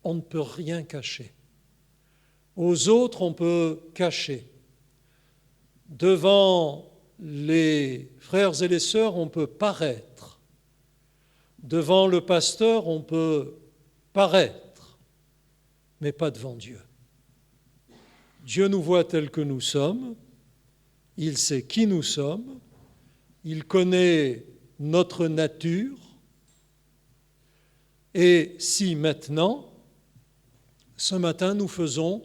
on ne peut rien cacher. Aux autres, on peut cacher. Devant les frères et les sœurs, on peut paraître. Devant le pasteur, on peut paraître, mais pas devant Dieu. Dieu nous voit tels que nous sommes, il sait qui nous sommes, il connaît notre nature, et si maintenant, ce matin, nous faisons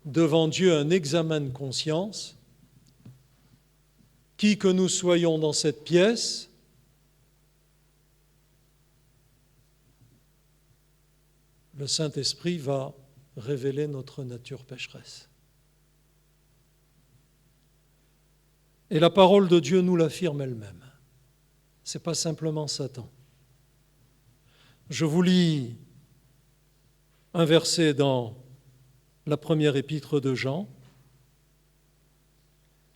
devant Dieu un examen de conscience, qui que nous soyons dans cette pièce, le Saint-Esprit va révéler notre nature pécheresse. Et la parole de Dieu nous l'affirme elle-même. Ce n'est pas simplement Satan. Je vous lis un verset dans la première épître de Jean.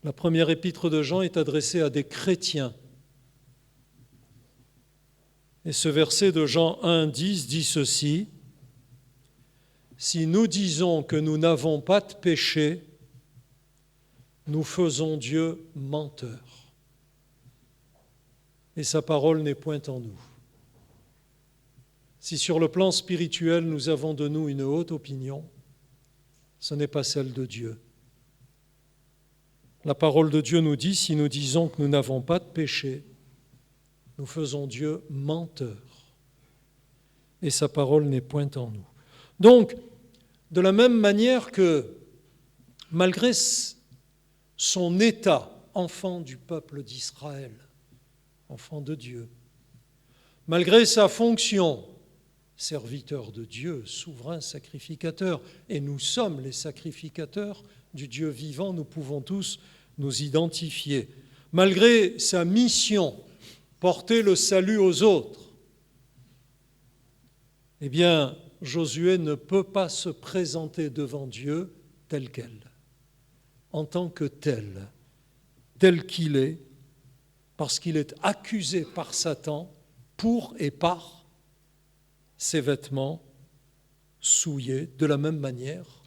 La première épître de Jean est adressée à des chrétiens. Et ce verset de Jean 1,10 dit ceci: « Si nous disons que nous n'avons pas de péché, nous faisons Dieu menteur. Et sa parole n'est point en nous. » Si sur le plan spirituel, nous avons de nous une haute opinion, ce n'est pas celle de Dieu. La parole de Dieu nous dit, si nous disons que nous n'avons pas de péché, nous faisons Dieu menteur. Et sa parole n'est point en nous. Donc, de la même manière que, malgré son état, enfant du peuple d'Israël, enfant de Dieu, malgré sa fonction, serviteur de Dieu, souverain sacrificateur, et nous sommes les sacrificateurs du Dieu vivant, nous pouvons tous nous identifier. Malgré sa mission, porter le salut aux autres, eh bien, Josué ne peut pas se présenter devant Dieu tel quel, en tant que tel qu'il est, parce qu'il est accusé par Satan pour et par ses vêtements souillés. De la même manière,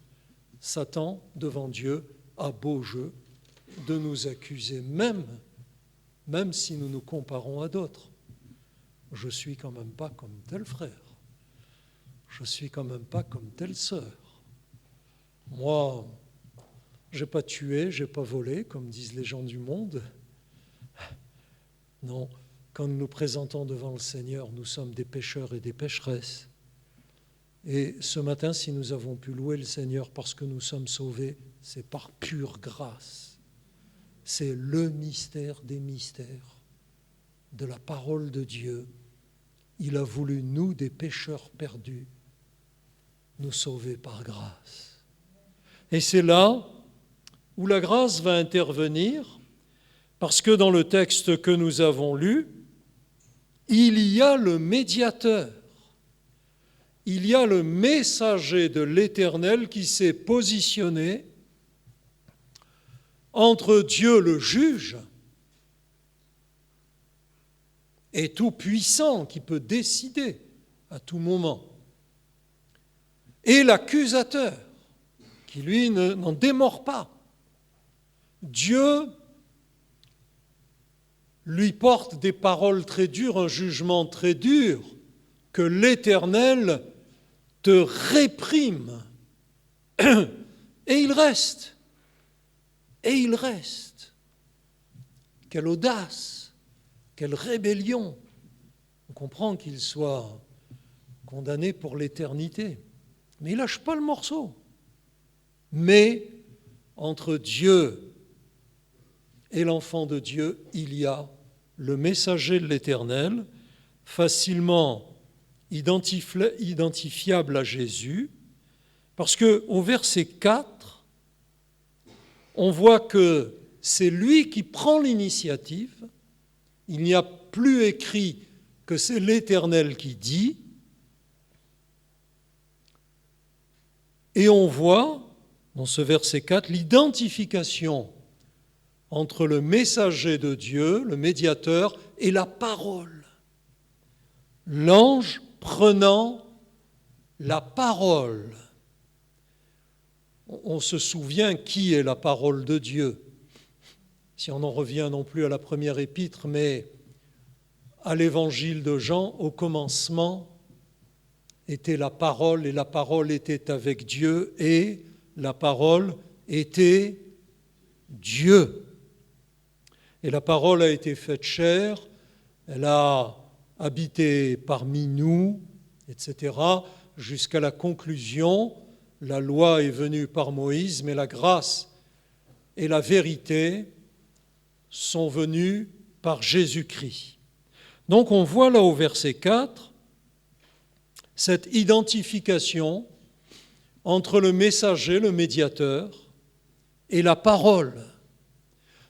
Satan, devant Dieu, a beau jeu de nous accuser, même si nous nous comparons à d'autres. Je ne suis quand même pas comme tel frère. Je ne suis quand même pas comme telle sœur. Moi, je n'ai pas tué, je n'ai pas volé, comme disent les gens du monde. Non, quand nous nous présentons devant le Seigneur, nous sommes des pécheurs et des pécheresses. Et ce matin, si nous avons pu louer le Seigneur parce que nous sommes sauvés, c'est par pure grâce. C'est le mystère des mystères de la parole de Dieu. Il a voulu, nous, des pécheurs perdus, nous sauver par grâce. Et c'est là où la grâce va intervenir, parce que dans le texte que nous avons lu, il y a le médiateur, il y a le messager de l'Éternel qui s'est positionné entre Dieu le juge et tout-puissant qui peut décider à tout moment, et l'accusateur qui, lui, n'en démord pas. Dieu lui porte des paroles très dures, un jugement très dur, que l'Éternel te réprime. Et il reste. Et il reste. Quelle audace, quelle rébellion. On comprend qu'il soit condamné pour l'éternité. Mais il ne lâche pas le morceau. Mais entre Dieu et l'enfant de Dieu, il y a le messager de l'Éternel, facilement identifiable à Jésus, parce qu'au verset 4, on voit que c'est lui qui prend l'initiative. Il n'y a plus écrit que c'est l'Éternel qui dit. Et on voit, dans ce verset 4, l'identification entre le messager de Dieu, le médiateur, et la parole. L'ange prenant la parole. On se souvient qui est la parole de Dieu. Si on en revient non plus à la première épître, mais à l'évangile de Jean, au commencement était la parole, et la parole était avec Dieu, et la parole était Dieu. Et la parole a été faite chair, elle a habité parmi nous, etc., jusqu'à la conclusion. La loi est venue par Moïse, mais la grâce et la vérité sont venues par Jésus-Christ. Donc on voit là au verset 4 cette identification entre le messager, le médiateur, et la parole.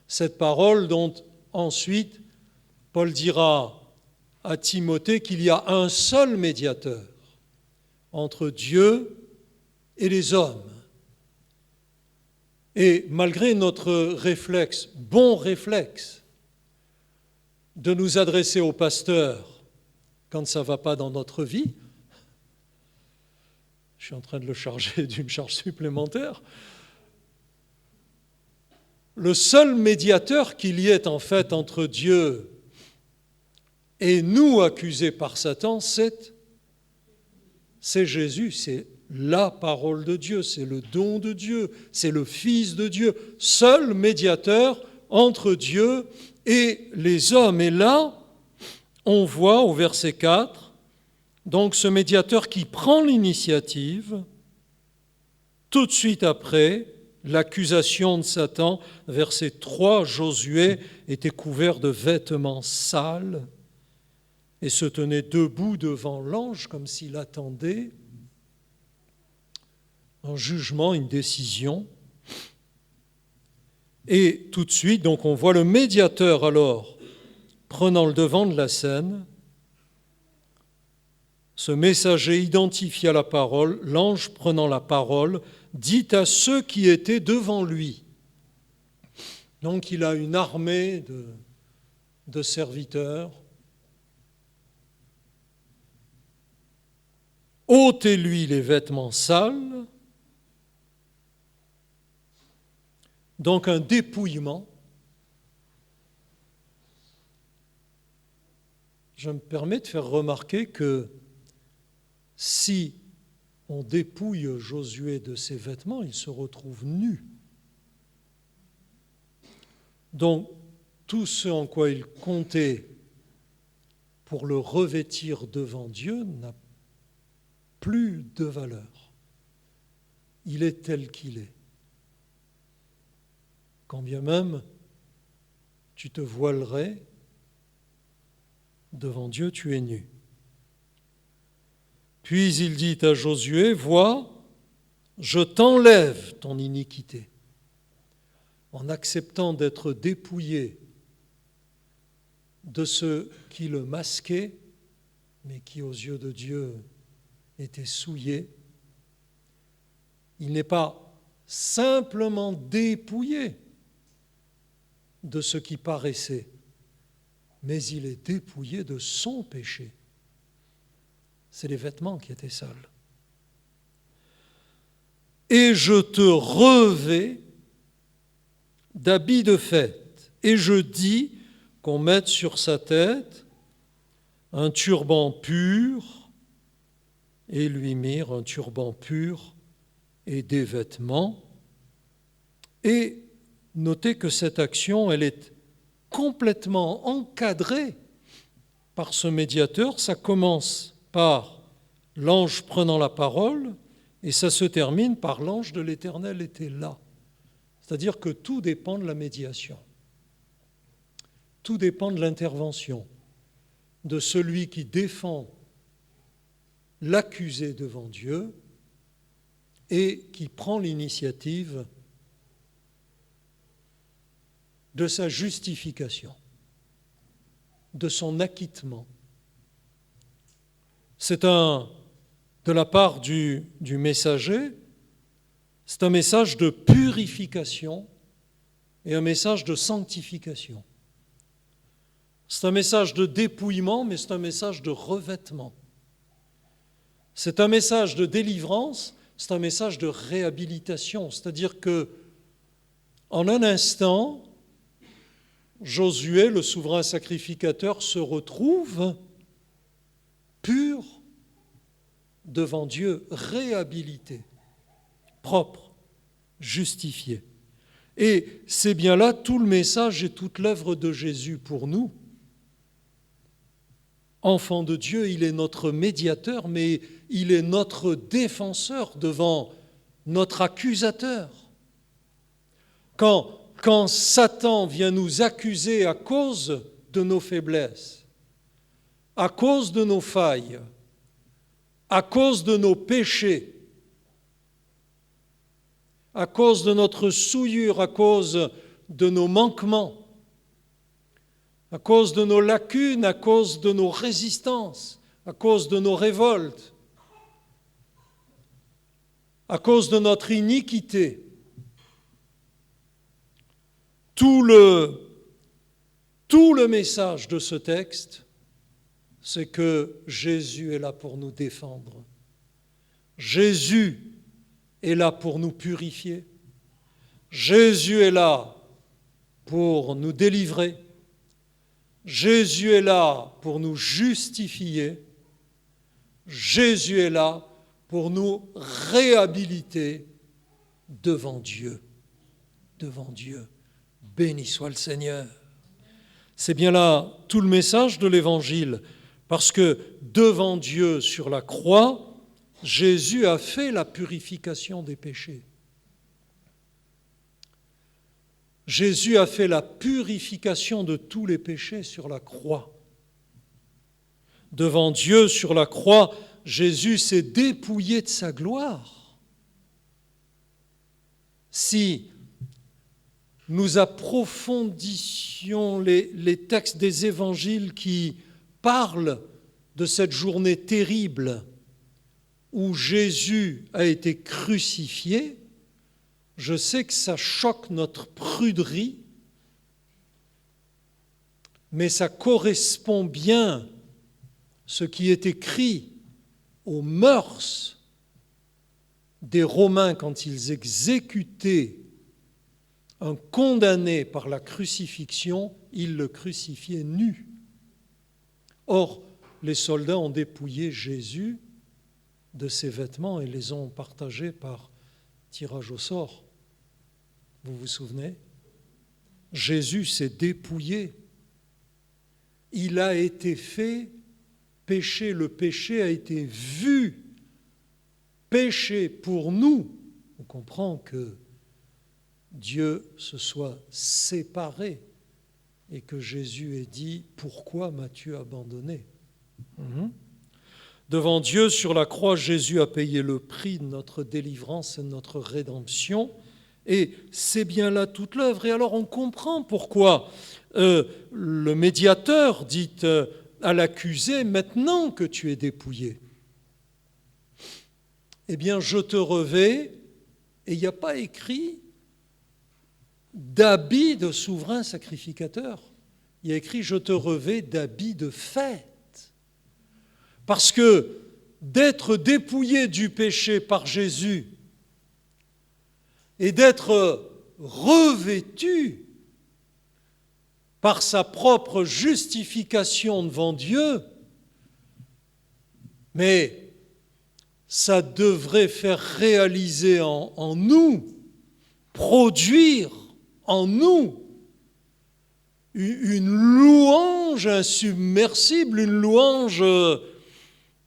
Cette parole dont ensuite Paul dira à Timothée qu'il y a un seul médiateur entre Dieu et les hommes. Et malgré notre réflexe, bon réflexe, de nous adresser au pasteur quand ça ne va pas dans notre vie, je suis en train de le charger d'une charge supplémentaire, le seul médiateur qu'il y ait en fait entre Dieu et nous accusés par Satan, c'est Jésus, c'est la parole de Dieu, c'est le don de Dieu, c'est le Fils de Dieu, seul médiateur entre Dieu et les hommes. Et là, on voit au verset 4, donc ce médiateur qui prend l'initiative, tout de suite après l'accusation de Satan, verset 3, Josué était couvert de vêtements sales et se tenait debout devant l'ange comme s'il attendait un jugement, une décision. Et tout de suite, donc on voit le médiateur alors prenant le devant de la scène. Ce messager identifié à la parole, l'ange prenant la parole, dit à ceux qui étaient devant lui. Donc il a une armée de serviteurs. Ôtez-lui les vêtements sales. Donc un dépouillement. Je me permets de faire remarquer que si on dépouille Josué de ses vêtements, il se retrouve nu. Donc tout ce en quoi il comptait pour le revêtir devant Dieu n'a plus de valeur. Il est tel qu'il est. Quand bien même tu te voilerais, devant Dieu tu es nu. Puis il dit à Josué, vois, je t'enlève ton iniquité. En acceptant d'être dépouillé de ce qui le masquait, mais qui aux yeux de Dieu était souillé, il n'est pas simplement dépouillé de ce qui paraissait, mais il est dépouillé de son péché. C'est les vêtements qui étaient sales. Et je te revais d'habits de fête, et je dis qu'on mette sur sa tête un turban pur, et lui mirent un turban pur et des vêtements. Et notez que cette action, elle est complètement encadrée par ce médiateur. Ça commence par l'ange prenant la parole et ça se termine par l'ange de l'Éternel était là. C'est-à-dire que tout dépend de la médiation. Tout dépend de l'intervention de celui qui défend l'accusé devant Dieu et qui prend l'initiative de sa justification, de son acquittement. C'est de la part du messager, c'est un message de purification et un message de sanctification. C'est un message de dépouillement, mais c'est un message de revêtement. C'est un message de délivrance, c'est un message de réhabilitation. C'est-à-dire que, en un instant, Josué, le souverain sacrificateur, se retrouve pur devant Dieu, réhabilité, propre, justifié. Et c'est bien là tout le message et toute l'œuvre de Jésus pour nous. Enfant de Dieu, il est notre médiateur, mais il est notre défenseur devant notre accusateur. Quand Satan vient nous accuser à cause de nos faiblesses, à cause de nos failles, à cause de nos péchés, à cause de notre souillure, à cause de nos manquements, à cause de nos lacunes, à cause de nos résistances, à cause de nos révoltes, à cause de notre iniquité. Tout le message de ce texte, c'est que Jésus est là pour nous défendre. Jésus est là pour nous purifier. Jésus est là pour nous délivrer. Jésus est là pour nous justifier. Jésus est là pour nous réhabiliter devant Dieu. Devant Dieu. Béni soit le Seigneur. C'est bien là tout le message de l'Évangile, parce que devant Dieu sur la croix, Jésus a fait la purification des péchés. Jésus a fait la purification de tous les péchés sur la croix. Devant Dieu sur la croix, Jésus s'est dépouillé de sa gloire. Si nous approfondissions les textes des évangiles qui parlent de cette journée terrible où Jésus a été crucifié, je sais que ça choque notre pruderie, mais ça correspond bien ce qui est écrit aux mœurs des Romains quand ils exécutaient un condamné par la crucifixion, ils le crucifiaient nu. Or, les soldats ont dépouillé Jésus de ses vêtements et les ont partagés par tirage au sort. Vous vous souvenez? Jésus s'est dépouillé. Il a été fait péché. Le péché a été vu péché pour nous. On comprend que Dieu se soit séparé et que Jésus ait dit « Pourquoi m'as-tu abandonné ?» Devant Dieu, sur la croix, Jésus a payé le prix de notre délivrance et de notre rédemption. Et c'est bien là toute l'œuvre. Et alors on comprend pourquoi le médiateur dit à l'accusé « Maintenant que tu es dépouillé, eh bien je te revais. » Et il n'y a pas écrit d'habit de souverain sacrificateur. Il y a écrit « Je te revais d'habit de fête ». Parce que d'être dépouillé du péché par Jésus et d'être revêtu par sa propre justification devant Dieu, mais ça devrait faire réaliser en nous, produire en nous une louange insubmersible, une louange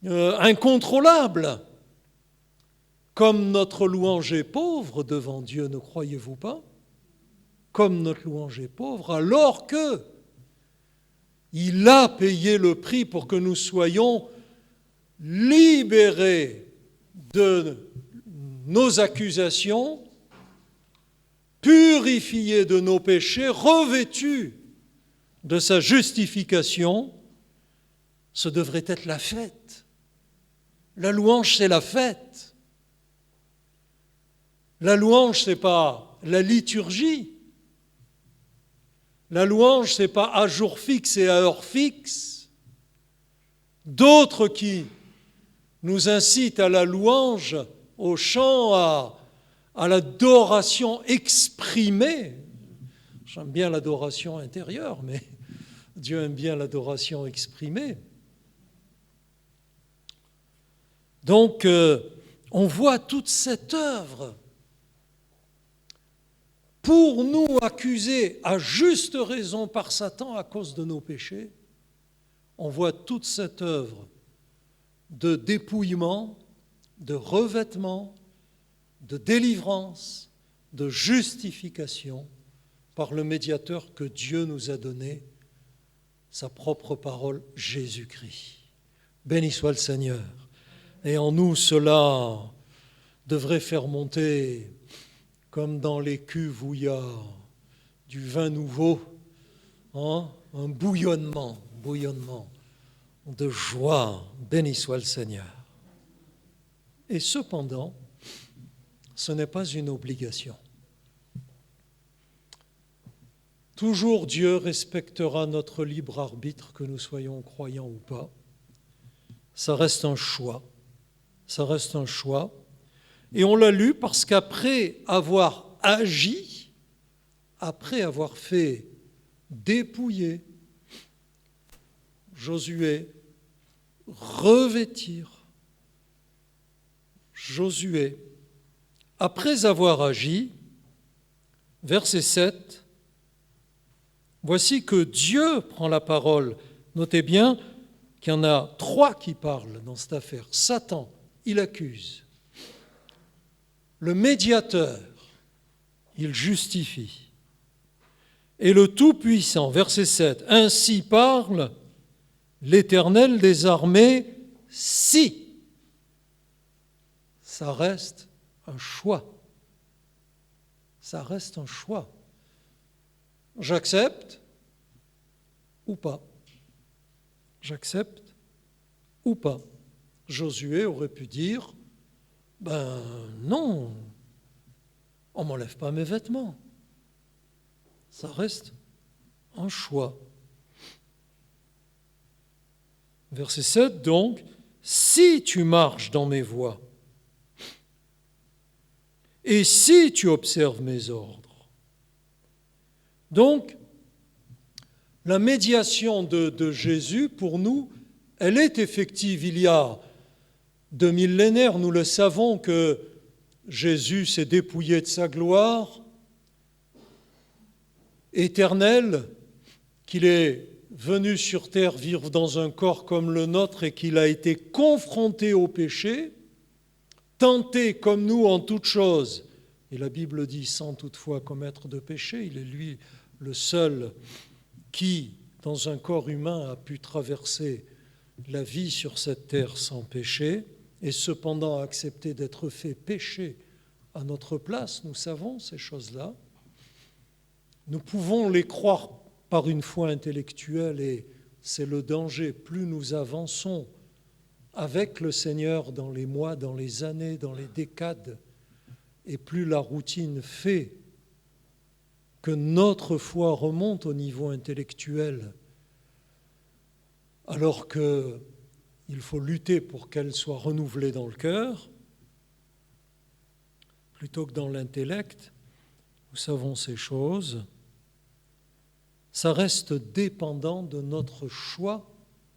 incontrôlable. Comme notre louange est pauvre devant Dieu, ne croyez-vous pas? Comme notre louange est pauvre, alors que il a payé le prix pour que nous soyons libérés de nos accusations, purifiés de nos péchés, revêtus de sa justification. Ce devrait être la fête. La louange, c'est la fête. La louange, ce n'est pas la liturgie. La louange, ce n'est pas à jour fixe et à heure fixe. D'autres qui nous incite à la louange, au chant, à l'adoration exprimée. J'aime bien l'adoration intérieure, mais Dieu aime bien l'adoration exprimée. Donc, on voit toute cette œuvre pour nous accuser à juste raison par Satan à cause de nos péchés. On voit toute cette œuvre de dépouillement, de revêtement, de délivrance, de justification par le médiateur que Dieu nous a donné, sa propre parole, Jésus-Christ. Béni soit le Seigneur. Et en nous, cela devrait faire monter, comme dans les cuves où il y a du vin nouveau, un bouillonnement de joie. Béni soit le Seigneur. Et cependant, ce n'est pas une obligation. Toujours Dieu respectera notre libre arbitre, que nous soyons croyants ou pas. Ça reste un choix. Ça reste un choix. Et on l'a lu parce qu'après avoir agi, après avoir fait dépouiller Josué, revêtir Josué, après avoir agi, verset 7, voici que Dieu prend la parole. Notez bien qu'il y en a 3 qui parlent dans cette affaire. Satan, il accuse. Le médiateur, il justifie. Et le Tout-Puissant, verset 7, ainsi parle l'Éternel des armées, si. Ça reste un choix. Ça reste un choix. J'accepte ou pas. J'accepte ou pas. Josué aurait pu dire, non, on ne m'enlève pas mes vêtements. Ça reste un choix. Verset 7, donc, si tu marches dans mes voies, et si tu observes mes ordres. Donc, la médiation de Jésus, pour nous, elle est effective. Il y a 2 millénaires, nous le savons, que Jésus s'est dépouillé de sa gloire éternelle, qu'il est venu sur terre vivre dans un corps comme le nôtre et qu'il a été confronté au péché, tenté comme nous en toutes choses, et la Bible dit sans toutefois commettre de péché. Il est lui le seul qui, dans un corps humain, a pu traverser la vie sur cette terre sans péché, et cependant accepter d'être fait péché à notre place. Nous savons ces choses-là. Nous pouvons les croire par une foi intellectuelle, et c'est le danger. Plus nous avançons avec le Seigneur dans les mois, dans les années, dans les décades, et plus la routine fait que notre foi remonte au niveau intellectuel, alors qu'il faut lutter pour qu'elle soit renouvelée dans le cœur, plutôt que dans l'intellect. Nous savons ces choses. Ça reste dépendant de notre choix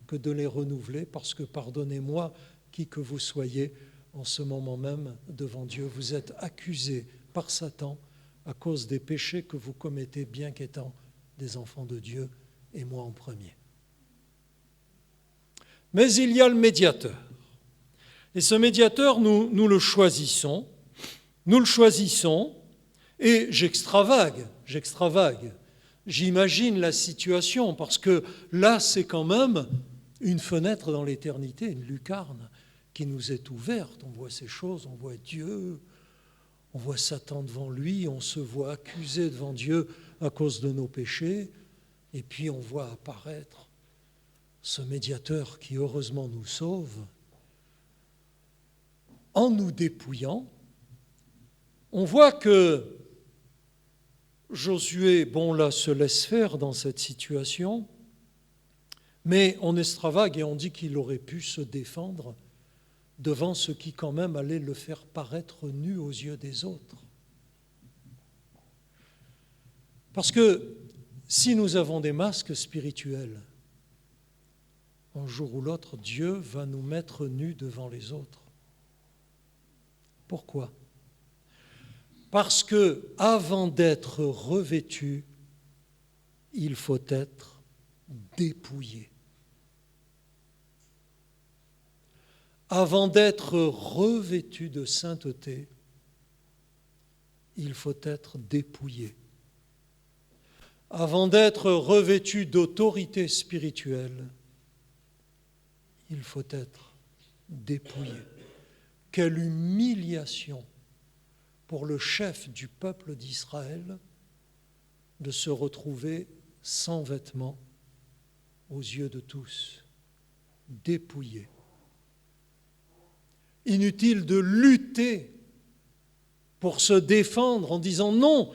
que de les renouveler, parce que, pardonnez-moi, qui que vous soyez, en ce moment même, devant Dieu, vous êtes accusés par Satan à cause des péchés que vous commettez, bien qu'étant des enfants de Dieu, et moi en premier. Mais il y a le médiateur. Et ce médiateur, nous le choisissons. Nous le choisissons, et j'extravague. J'imagine la situation, parce que là, c'est quand même une fenêtre dans l'éternité, une lucarne qui nous est ouverte. On voit ces choses, on voit Dieu, on voit Satan devant lui, on se voit accusé devant Dieu à cause de nos péchés, et puis on voit apparaître ce médiateur qui heureusement nous sauve en nous dépouillant. On voit que Josué, là, se laisse faire dans cette situation, mais on extravague et on dit qu'il aurait pu se défendre devant ce qui quand même allait le faire paraître nu aux yeux des autres. Parce que si nous avons des masques spirituels, un jour ou l'autre, Dieu va nous mettre nus devant les autres. Pourquoi ? Parce que avant d'être revêtu, il faut être dépouillé. Avant d'être revêtu de sainteté, il faut être dépouillé. Avant d'être revêtu d'autorité spirituelle, il faut être dépouillé. Quelle humiliation pour le chef du peuple d'Israël de se retrouver sans vêtements aux yeux de tous, dépouillé. Inutile de lutter pour se défendre en disant non,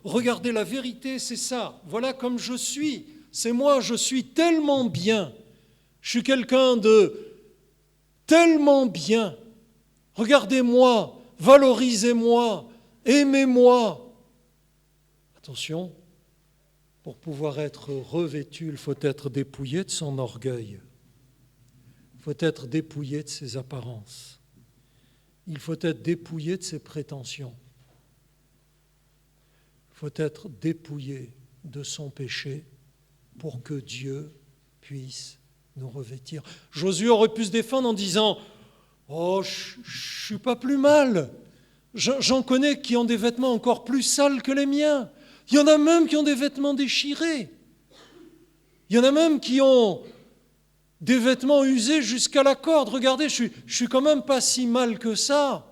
regardez la vérité, c'est ça, voilà comme je suis, c'est moi, je suis tellement bien, je suis quelqu'un de tellement bien, regardez-moi, valorisez-moi, aimez-moi. Attention, pour pouvoir être revêtu, il faut être dépouillé de son orgueil, il faut être dépouillé de ses apparences. Il faut être dépouillé de ses prétentions. Il faut être dépouillé de son péché pour que Dieu puisse nous revêtir. Josué aurait pu se défendre en disant « Oh, je ne suis pas plus mal. J'en connais qui ont des vêtements encore plus sales que les miens. Il y en a même qui ont des vêtements déchirés. Il y en a même qui ont des vêtements usés jusqu'à la corde. Regardez, je suis quand même pas si mal que ça.